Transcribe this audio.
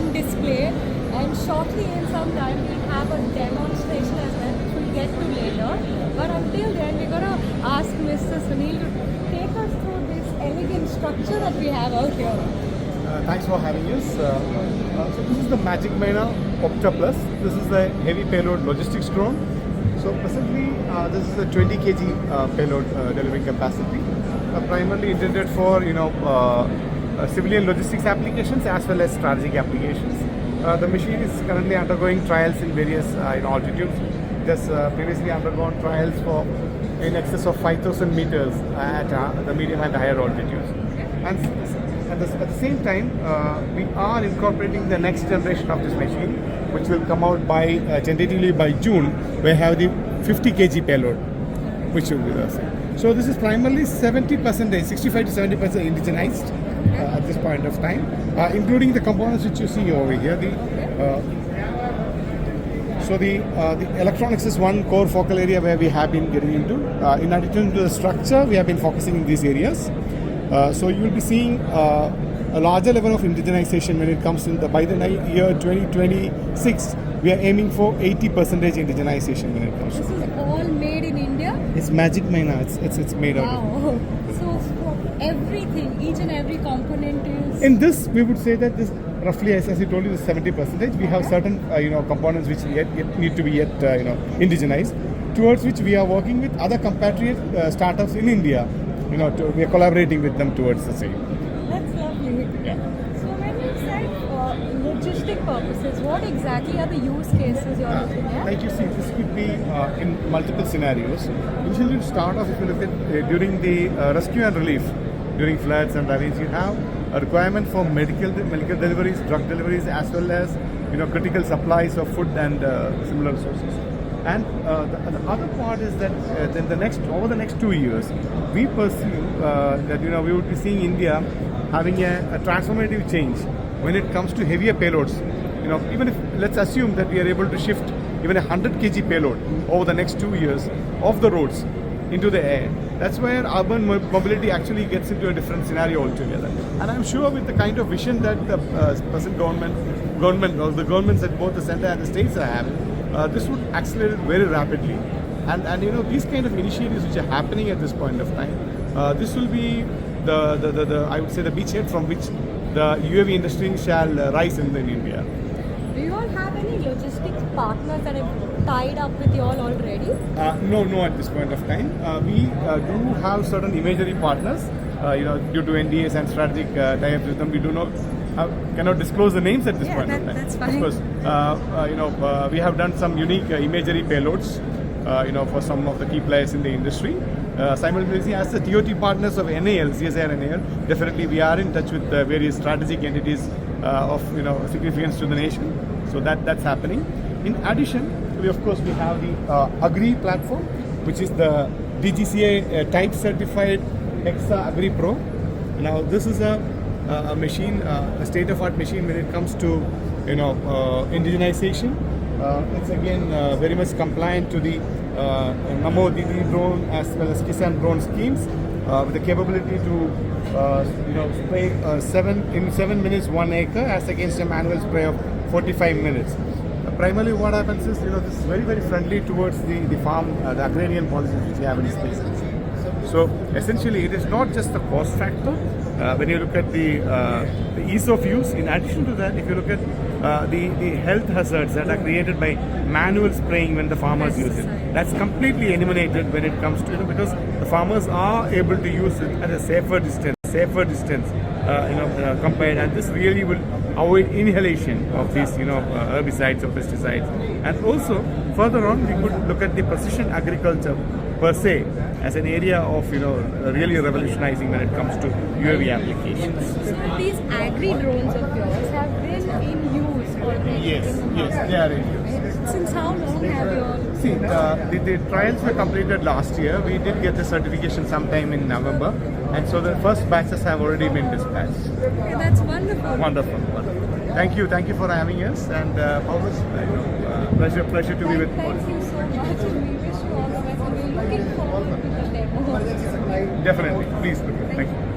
on display, and shortly in some time we'll have a demonstration as well, which we'll get to later. But until then, we're gonna ask Mr. Sunil to take us through this elegant structure that we have out here. Thanks for having us. So this is the MagicMyna Opta Plus. This is the heavy payload logistics drone. So presently, this is a 20 kg payload delivering capacity, primarily intended for civilian logistics applications as well as strategic applications. The machine is currently undergoing trials in various altitudes. It has previously undergone trials for in excess of 5,000 meters at the medium and higher altitudes. And at the same time, we are incorporating the next generation of this machine, which will come out by tentatively by June. We have the 50 kg payload, which will be the same. So this is primarily 70%, 65 to 70% indigenized at this point of time, including the components which you see over here. The electronics is one core focal area where we have been getting into. In addition to the structure, we have been focusing in these areas. So you will be seeing a larger level of indigenization when it comes in by the year 2026. We are aiming for 80% indigenization when it comes to. This is all made in India? It's MagicMyna. It's made out of. Wow. So for everything, each and every component is. In this, we would say that this roughly, as I told you, the 70%. We have certain components which yet need to be indigenized, towards which we are working with other compatriot startups in India. We are collaborating with them towards the same. That's lovely. Yeah. So when you said logistic purposes, what exactly are the use cases you're looking at? Like you see, this could be in multiple scenarios. Usually, to start off, if you look at during the rescue and relief, during floods and ravines, you have a requirement for medical deliveries, drug deliveries, as well as critical supplies of food and similar sources. And the other part is that over the next 2 years, we perceive that we would be seeing India having a transformative change when it comes to heavier payloads. Even if let's assume that we are able to shift even 100 kg payload over the next 2 years off the roads into the air, that's where urban mobility actually gets into a different scenario altogether. And I'm sure with the kind of vision that the present government or the governments at both the center and the states are having, this would accelerate very rapidly. And these kind of initiatives which are happening at this point of time, this will be the I would say the beachhead from which the UAV industry shall rise in India. Do you all have any logistics partners that have tied up with you all already? No, at this point of time. We do have certain imagery partners, due to NDAs and strategic tie-ups with them. We do not cannot disclose the names at this point of time. That's fine. Of course, we have done some unique imagery payloads, for some of the key players in the industry. Simultaneously, as the TOT partners of NAL, CSIR NAL, definitely we are in touch with various strategic entities of significance to the nation. So that's happening. In addition, we have the Agri platform, which is the DGCA type certified Hexa Agri Pro. Now this is a machine, a state-of-art machine when it comes to indigenization. It's again very much compliant to the Namo Didi drone as well as Kisan drone schemes, with the capability to spray 7 minutes 1 acre as against a manual spray of 45 minutes. Primarily what happens is, this is very, very friendly towards the farm, the agrarian policies which we have in this place. So essentially it is not just the cost factor. When you look at the ease of use, in addition to that, if you look at the health hazards that are created by manual spraying when the farmers use it, that's completely eliminated when it comes to, because the farmers are able to use it at a safer distance, compared, and this really will avoid inhalation of these, herbicides or pesticides. And also, further on, we could look at the precision agriculture per se as an area of, really revolutionizing when it comes to UAV applications. So these agri drones of yours have been in use already? Yes, they are in use. Since how long have you all? See, the trials were completed last year. We did get the certification sometime in November, and so the first batches have already been dispatched. Okay, that's wonderful. Wonderful. Thank you for having us, and always pleasure to be with you. Thank you so much, and we wish you all the best, and we're looking forward to the demo. Definitely, please look. Thank you.